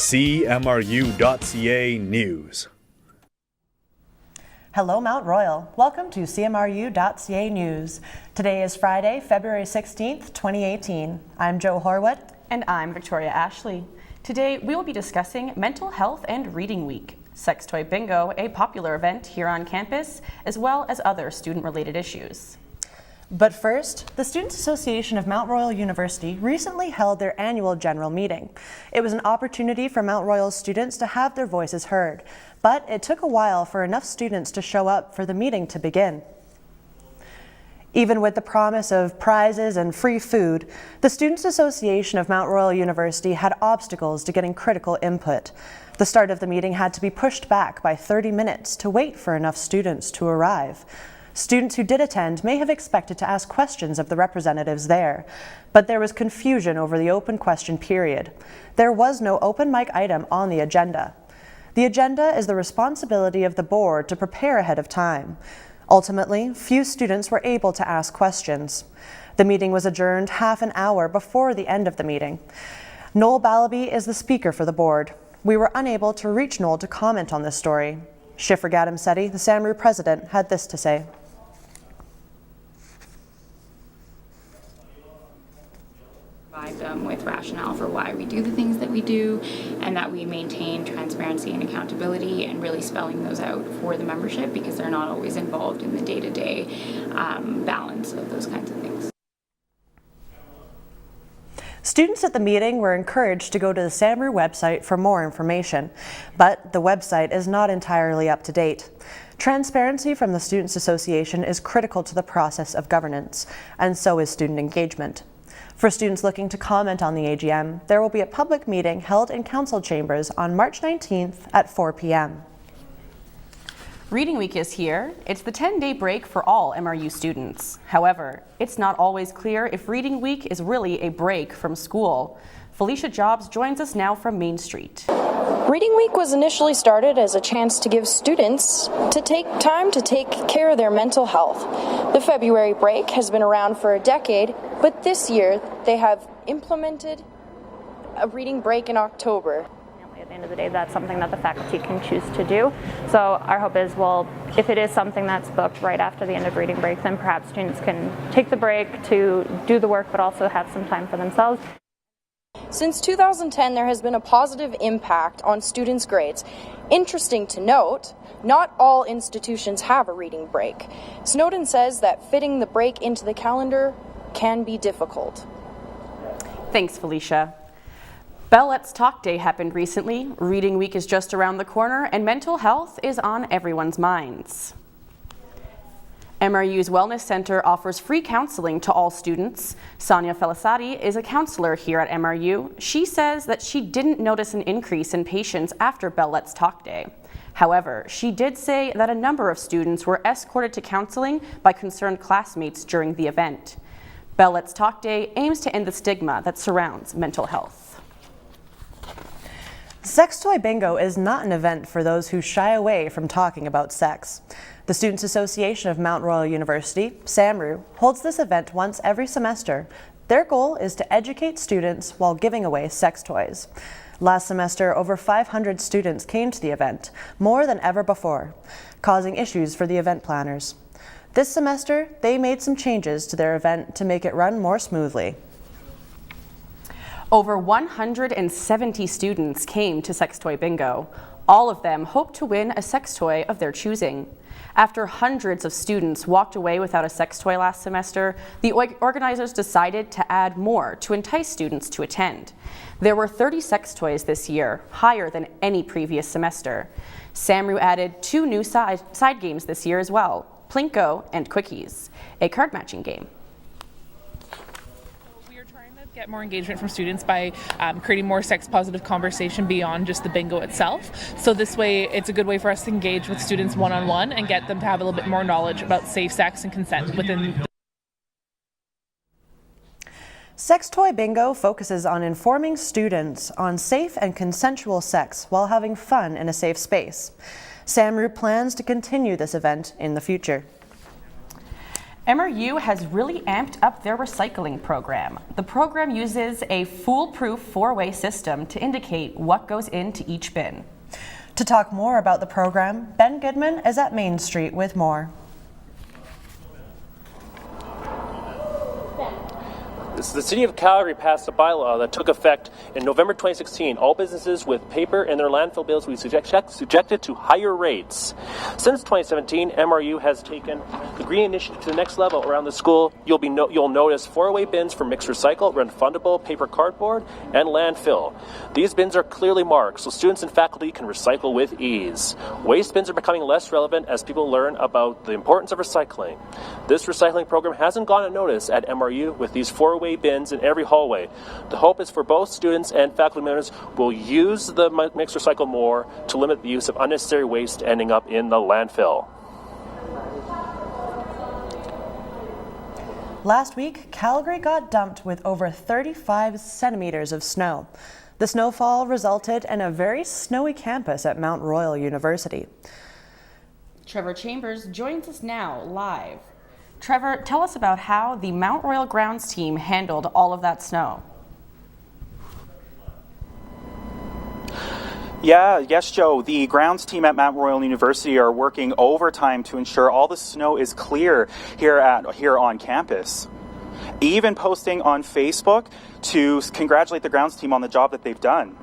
CMRU.ca News. Hello, Mount Royal. Welcome to CMRU.ca News. Today is Friday, February 16th, 2018. I'm Joe Horwat. And I'm Victoria Ashley. Today we will be discussing Mental Health and Reading Week, Sex Toy Bingo, a popular event here on campus, as well as other student-related issues. But first, the Students Association of Mount Royal University recently held their annual general meeting. It was an opportunity for Mount Royal students to have their voices heard, but it took a while for enough students to show up for the meeting to begin. Even with the promise of prizes and free food, the Students Association of Mount Royal University had obstacles to getting critical input. The start of the meeting had to be pushed back by 30 minutes to wait for enough students to arrive. Students who did attend may have expected to ask questions of the representatives there, but there was confusion over the open question period. There was no open mic item on the agenda. The agenda is the responsibility of the board to prepare ahead of time. Ultimately, few students were able to ask questions. The meeting was adjourned half an hour before the end of the meeting. Noel Ballaby is the speaker for the board. We were unable to reach Noel to comment on this story. Schiffer Gadam-Setti, the CMRU president, had this to say. Provide them with rationale for why we do the things that we do, and that we maintain transparency and accountability, and really spelling those out for the membership, because they're not always involved in the day-to-day balance of those kinds of things. Students at the meeting were encouraged to go to the CMRU website for more information, but the website is not entirely up to date. Transparency from the Students Association is critical to the process of governance, and so is student engagement. For students looking to comment on the AGM, there will be a public meeting held in council chambers on March 19th at 4 p.m. Reading Week is here. It's the 10-day break for all MRU students. However, it's not always clear if Reading Week is really a break from school. Felicia Jobs joins us now from Main Street. Reading Week was initially started as a chance to give students to take time to take care of their mental health. The February break has been around for a decade, but this year they have implemented a reading break in October. At the end of the day, that's something that the faculty can choose to do. So our hope is, well, if it is something that's booked right after the end of reading break, then perhaps students can take the break to do the work, but also have some time for themselves. Since 2010, there has been a positive impact on students' grades. Interesting to note, not all institutions have a reading break. Snowden says that fitting the break into the calendar can be difficult. Thanks, Felicia. Bell Let's Talk Day happened recently. Reading Week is just around the corner, and mental health is on everyone's minds. MRU's Wellness Center offers free counseling to all students. Sonia Felicati is a counselor here at MRU. She says that she didn't notice an increase in patients after Bell Let's Talk Day. However, she did say that a number of students were escorted to counseling by concerned classmates during the event. Bell Let's Talk Day aims to end the stigma that surrounds mental health. Sex Toy Bingo is not an event for those who shy away from talking about sex. The Students Association of Mount Royal University, CMRU, holds this event once every semester. Their goal is to educate students while giving away sex toys. Last semester, over 500 students came to the event, more than ever before, causing issues for the event planners. This semester, they made some changes to their event to make it run more smoothly. Over 170 students came to Sex Toy Bingo. All of them hope to win a sex toy of their choosing. After hundreds of students walked away without a sex toy last semester, the organizers decided to add more to entice students to attend. There were 30 sex toys this year, higher than any previous semester. CMRU added 2 new side games this year as well, Plinko and Quickies, a card matching game. Get more engagement from students by creating more sex-positive conversation beyond just the bingo itself. So this way, it's a good way for us to engage with students one-on-one and get them to have a little bit more knowledge about safe sex and consent within the Sex Toy Bingo focuses on informing students on safe and consensual sex while having fun in a safe space. CMRU plans to continue this event in the future. MRU has really amped up their recycling program. The program uses a foolproof four-way system to indicate what goes into each bin. To talk more about the program, Ben Goodman is at Main Street with more. The City of Calgary passed a bylaw that took effect in November 2016. All businesses with paper in their landfill bills will be subjected to higher rates. Since 2017, MRU has taken the green initiative to the next level around the school. You'll notice four-way bins for mixed recycle, refundable paper cardboard, and landfill. These bins are clearly marked, so students and faculty can recycle with ease. Waste bins are becoming less relevant as people learn about the importance of recycling. This recycling program hasn't gone unnoticed at MRU with these four-way bins in every hallway. The hope is for both students and faculty members will use the mixed recycle more to limit the use of unnecessary waste ending up in the landfill. Last week, Calgary got dumped with over 35 centimeters of snow. The snowfall resulted in a very snowy campus at Mount Royal University. Trevor Chambers joins us now live. Trevor, tell us about how the Mount Royal grounds team handled all of that snow. Yes, Joe. The grounds team at Mount Royal University are working overtime to ensure all the snow is clear here on campus. Even posting on Facebook to congratulate the grounds team on the job that they've done.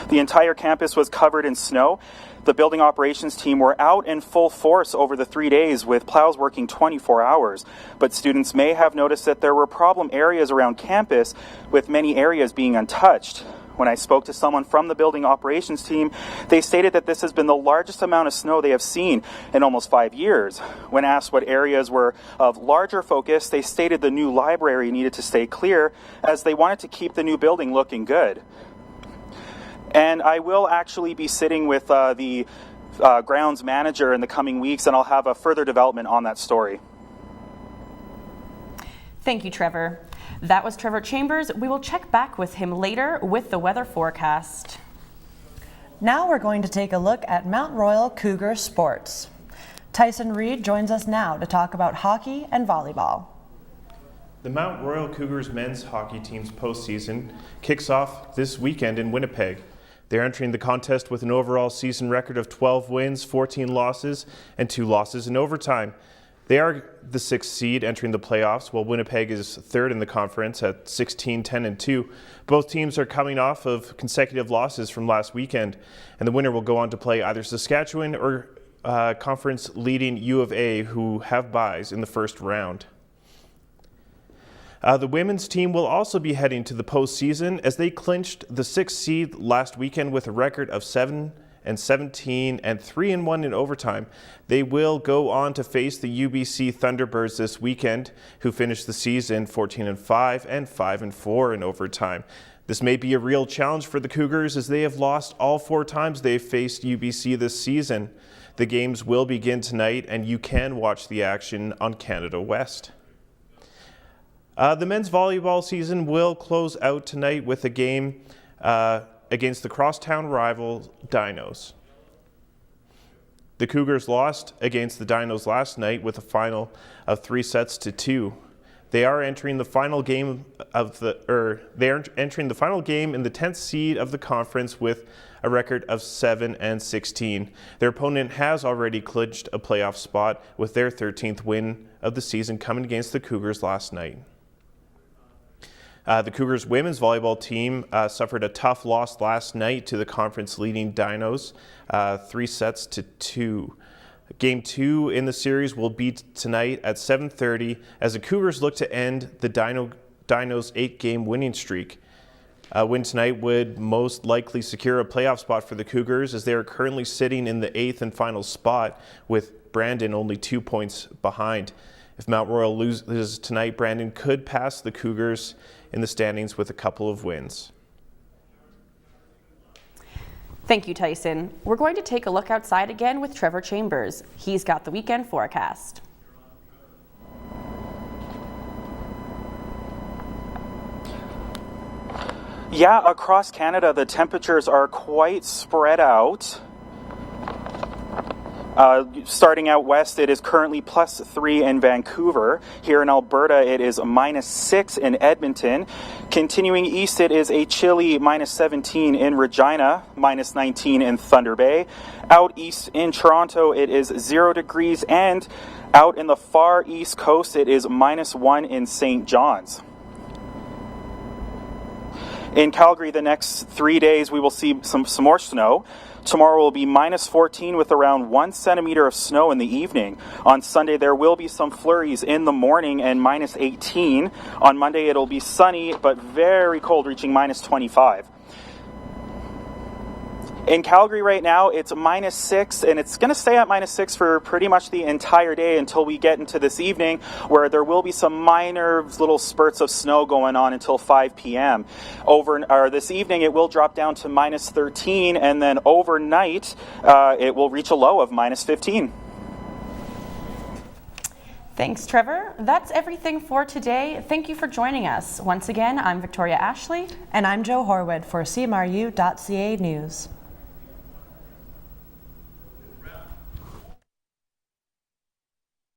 The entire campus was covered in snow. The building operations team were out in full force over the 3 days with plows working 24 hours. But students may have noticed that there were problem areas around campus with many areas being untouched. When I spoke to someone from the building operations team, they stated that this has been the largest amount of snow they have seen in almost 5 years. When asked what areas were of larger focus, they stated the new library needed to stay clear as they wanted to keep the new building looking good. And I will actually be sitting with the grounds manager in the coming weeks, and I'll have a further development on that story. Thank you, Trevor. That was Trevor Chambers. We will check back with him later with the weather forecast. Now we're going to take a look at Mount Royal Cougar sports. Tyson Reed joins us now to talk about hockey and volleyball. The Mount Royal Cougars men's hockey team's postseason kicks off this weekend in Winnipeg. They're entering the contest with an overall season record of 12 wins, 14 losses, and 2 losses in overtime. They are the 6th seed entering the playoffs, while Winnipeg is 3rd in the conference at 16-10-2. Both teams are coming off of consecutive losses from last weekend, and the winner will go on to play either Saskatchewan or conference leading U of A, who have byes in the first round. The women's team will also be heading to the postseason as they clinched the 6th seed last weekend with a record of 7-17 and 3-1 in overtime. They will go on to face the UBC Thunderbirds this weekend, who finished the season 14-5 and 5-4 in overtime. This may be a real challenge for the Cougars as they have lost all 4 times they've faced UBC this season. The games will begin tonight, and you can watch the action on Canada West. The men's volleyball season will close out tonight with a game against the crosstown rival Dinos. The Cougars lost against the Dinos last night with a final of 3-2. They are entering the final game in the 10th seed of the conference with a record of 7-16. Their opponent has already clinched a playoff spot with their 13th win of the season coming against the Cougars last night. The Cougars women's volleyball team suffered a tough loss last night to the conference-leading Dinos, 3-2. Game 2 in the series will be tonight at 7:30 as the Cougars look to end the Dinos' 8-game winning streak. A win tonight would most likely secure a playoff spot for the Cougars as they are currently sitting in the 8th and final spot with Brandon only 2 points behind. If Mount Royal loses tonight, Brandon could pass the Cougars in the standings with a couple of wins. Thank you, Tyson. We're going to take a look outside again with Trevor Chambers. He's got the weekend forecast. Yeah, across Canada, the temperatures are quite spread out. Starting out west, it is currently +3 in Vancouver. Here in Alberta, it is -6 in Edmonton. Continuing east, it is a chilly -17 in Regina, -19 in Thunder Bay. Out east in Toronto, it is 0 degrees, and out in the far east coast, it is -1 in St. John's. In Calgary, the next 3 days, we will see some more snow. Tomorrow will be -14 with around 1 centimeter of snow in the evening. On Sunday, there will be some flurries in the morning and -18. On Monday, it'll be sunny but very cold, reaching -25. In Calgary right now, it's -6, and it's going to stay at -6 for pretty much the entire day until we get into this evening, where there will be some minor little spurts of snow going on until 5 p.m. This evening, it will drop down to -13, and then overnight, it will reach a low of -15. Thanks, Trevor. That's everything for today. Thank you for joining us. Once again, I'm Victoria Ashley. And I'm Jo Horwood for CMRU.ca News.